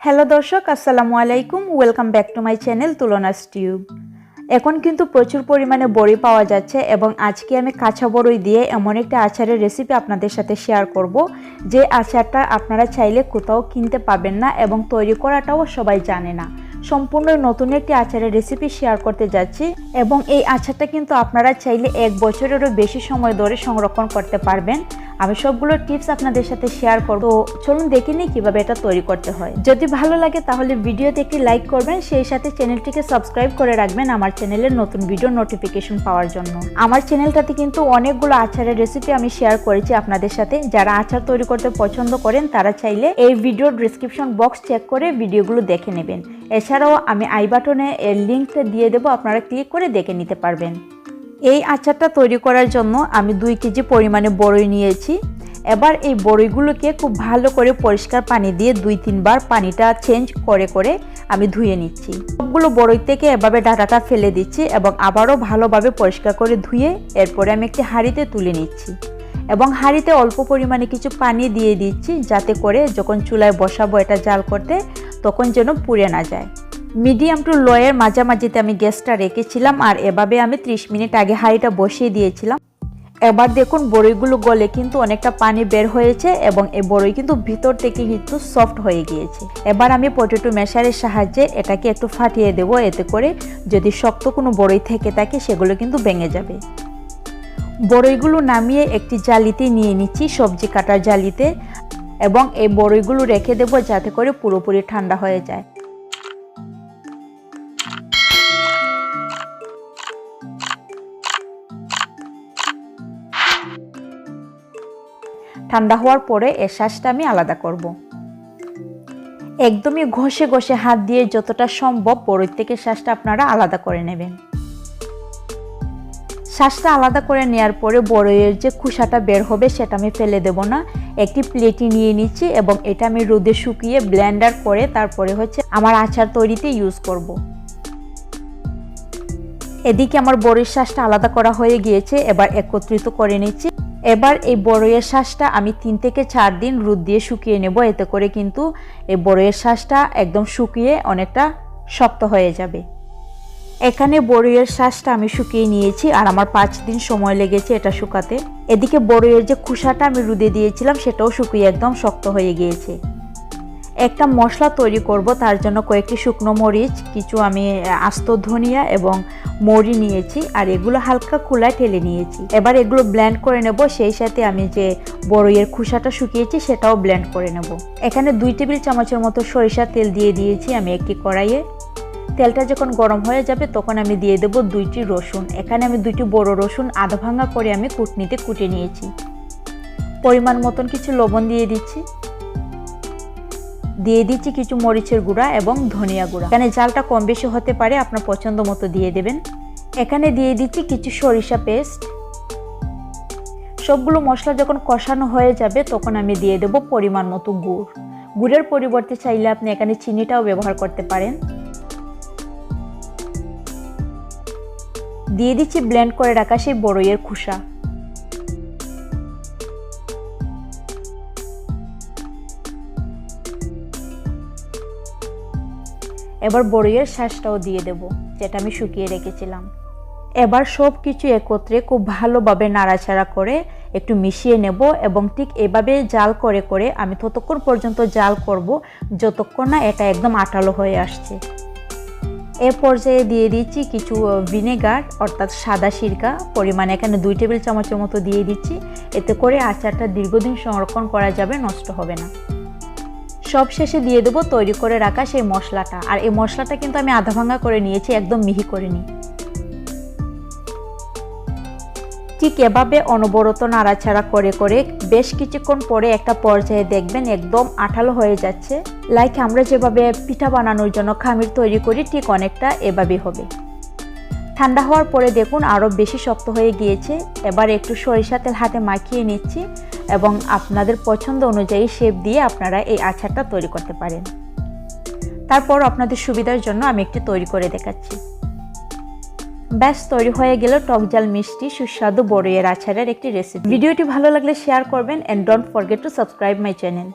Hello দর্শক, আসসালামু আলাইকুম। Welcome back to my channel তুলনাস টিউব। এখন কিন্তু প্রচুর পরিমাণে বড়ি পাওয়া যাচ্ছে এবং আজকে আমি কাঁচা বড়ই দিয়ে এমন একটা আচারের রেসিপি আপনাদের সাথে শেয়ার করব, যে আচারটা আপনারা চাইলে কোথাও কিনতে পাবেন না এবং তৈরি করাটাও সবাই জানে না। সম্পূর্ণ নতুন একটি আচারের রেসিপি শেয়ার করতে যাচ্ছি এবং এই আচারটা কিন্তু আপনারা চাইলে 1 বছরেরও বেশি সময় ধরে সংরক্ষণ করতে পারবেন। আমি সবগুলো টিপস আপনাদের সাথে শেয়ার করব। চলুন দেখে নিই কীভাবে এটা তৈরি করতে হয়। যদি ভালো লাগে তাহলে ভিডিওতে একটি লাইক করবেন, সেই সাথে চ্যানেলটিকে সাবস্ক্রাইব করে রাখবেন আমার চ্যানেলের নতুন ভিডিও নোটিফিকেশন পাওয়ার জন্য। আমার চ্যানেলটাতে কিন্তু অনেকগুলো আচারের রেসিপি আমি শেয়ার করেছি আপনাদের সাথে। যারা আচার তৈরি করতে পছন্দ করেন তারা চাইলে এই ভিডিওর ডেসক্রিপশন বক্স চেক করে ভিডিওগুলো দেখে নেবেন। এছাড়াও আমি আই বাটনে এর লিঙ্কটা দিয়ে দেবো, আপনারা ক্লিক করে দেখে নিতে পারবেন। এই আচারটা তৈরি করার জন্য আমি 2 কেজি পরিমাণে বড়ই নিয়েছি। এবার এই বড়ইগুলোকে খুব ভালো করে পরিষ্কার পানি দিয়ে 2-3 বার পানিটা চেঞ্জ করে করে আমি ধুয়ে নিচ্ছি। সবগুলো বড়ই থেকে এভাবে ডাঁটাটা ফেলে দিচ্ছি এবং আবারও ভালোভাবে পরিষ্কার করে ধুয়ে এরপরে আমি একটি হাঁড়িতে তুলে নিচ্ছি এবং হাঁড়িতে অল্প পরিমাণে কিছু পানি দিয়ে দিচ্ছি, যাতে করে যখন চুলায় বসাবো এটা জাল করতে তখন যেন পুড়ে না যায়। মিডিয়াম টু লোয়ের মাঝামাঝিতে আমি গ্যাসটা রেখেছিলাম আর এভাবে আমি 30 মিনিট আগে হাঁড়িটা বসিয়ে দিয়েছিলাম। এবার দেখুন বড়ইগুলো গলে কিন্তু অনেকটা পানি বের হয়েছে এবং এই বড়ই কিন্তু ভিতর থেকে কিন্তু সফট হয়ে গিয়েছে। এবার আমি পটেটো ম্যাশারের সাহায্যে এটাকে একটু ফাটিয়ে দেব, এতে করে যদি শক্ত কোনো বড়ই থেকে থাকে সেগুলো কিন্তু ভেঙে যাবে। বড়ইগুলো নামিয়ে একটি জালিতে নিয়ে নিচ্ছি, সবজি কাটার জালিতে, এবং এই বড়ইগুলো রেখে দেব যাতে করে পুরোপুরি ঠান্ডা হয়ে যায়। ঠান্ডা হওয়ার পরে এর শাঁসটা আমি আলাদা করব। একদমই ঘষে ঘষে হাত দিয়ে যতটা সম্ভব বড়ই থেকে শাঁসটা আপনারা আলাদা করে নেবেন। শাঁসটা আলাদা করে নেওয়ার পরে বড়ইয়ের যে খোসাটা বের হবে সেটা আমি ফেলে দেব না। একটি প্লেটে নিয়ে নিচ্ছি এবং এটা আমি রোদে শুকিয়ে ব্লেন্ডার করে তারপরে আমার আচার তৈরিতে ইউজ করব। এদিকে আমার বড়ইয়ের শাঁসটা আলাদা করা হয়ে গিয়েছে, এবার একত্রিত করে নিচ্ছি। এবার এই বড়ইয়ের শাঁসটা আমি 3 থেকে 4 দিন রোদ দিয়ে শুকিয়ে নেব, এতে করে কিন্তু এই বড়ইয়ের শাঁসটা একদম শুকিয়ে অনেকটা শক্ত হয়ে যাবে। এখানে বড়ইয়ের শাঁসটা আমি শুকিয়ে নিয়েছি আর আমার 5 দিন সময় লেগেছে এটা শুকাতে। এদিকে বড়ইয়ের যে খোসাটা আমি রোদে দিয়েছিলাম সেটাও শুকিয়ে একদম শক্ত হয়ে গিয়েছে। একটা মশলা তৈরি করব, তার জন্য কয়েকটি শুকনো মরিচ, কিছু আমি আস্ত ধনিয়া এবং মৌরি নিয়েছি আর এগুলো হালকা খোলায় ঠেলে নিয়েছি। এবার এগুলো ব্লেন্ড করে নেব, সেই সাথে আমি যে বড়ইয়ের খোসাটা শুকিয়েছি সেটাও ব্লেন্ড করে নেব। এখানে 2 টেবিল চামচের মতো সরিষার তেল দিয়ে দিয়েছি আমি একটি কড়াইয়ে। তেলটা যখন গরম হয়ে যাবে তখন আমি দিয়ে দেব 2টি রসুন। এখানে আমি 2টি বড় রসুন আধা ভাঙা করে আমি কুটনিতে কুটে নিয়েছি। পরিমাণ মতন কিছু লবণ দিয়ে দিচ্ছি। দিয়ে দিচ্ছি কিছু মরিচের গুঁড়া এবং ধনিয়া গুঁড়া। এখানে ঝালটা কম বেশি হতে পারে, আপনার পছন্দ মতো দিয়ে দেবেন। এখানে দিয়ে দিচ্ছি কিছু সরিষা পেস্ট। সবগুলো মশলা যখন কষানো হয়ে যাবে তখন আমি দিয়ে দেব পরিমাণ মতো গুড়। গুড়ের পরিবর্তে চাইলে আপনি এখানে চিনিটাও ব্যবহার করতে পারেন। দিয়ে দিচ্ছি ব্লেন্ড করে রাখা সেই বড়ইয়ের খোসা। এবার বড়ইয়ের শাঁসটাও দিয়ে দেব, যেটা আমি শুকিয়ে রেখেছিলাম। এবার সব কিছু একত্রে খুব ভালোভাবে নাড়াচাড়া করে একটু মিশিয়ে নেব এবং ঠিক এভাবে জাল করে করে আমি ততক্ষণ পর্যন্ত জাল করব যতক্ষণ না এটা একদম আঠালো হয়ে আসছে। এর পর্যায়ে দিয়ে দিচ্ছি কিছু ভিনেগার অর্থাৎ সাদা সিরকা, পরিমাণে এখানে 2 টেবিল চামচের মতো দিয়ে দিচ্ছি। এতে করে আচারটা দীর্ঘদিন সংরক্ষণ করা যাবে, নষ্ট হবে না। সব শেষে দিয়ে দেবো তৈরি করে রাখা সেই মশলাটা, আর এই মশলাটা কিন্তু আমি আধা ভাঙা করে নিয়েছি, একদম মিহি করে নিই। ঠিক এভাবে অনবরত নাড়াচাড়া করে করে বেশ কিছুক্ষণ পরে একটা পর্যায়ে দেখবেন একদম আঠালো হয়ে যাচ্ছে। লাইক আমরা যেভাবে পিঠা বানানোর জন্য খামির তৈরি করি ঠিক অনেকটা এভাবেই হবে। ঠান্ডা হওয়ার পরে দেখুন আরও বেশি শক্ত হয়ে গিয়েছে। এবার একটু সরিষা তেল হাতে মাখিয়ে নিচ্ছি এবং আপনাদের পছন্দ অনুযায়ী শেপ দিয়ে আপনারা এই আচারটা তৈরি করতে পারেন। তারপর আপনাদের সুবিধার জন্য আমি একটু তৈরি করে দেখাচ্ছি। ব্যাস তৈরি হয়ে গেল টকঝাল মিষ্টি সুস্বাদু বড়ইয়ের আচারের একটি রেসিপি। ভিডিওটি ভালো লাগলে শেয়ার করবেন and don't forget to subscribe my channel.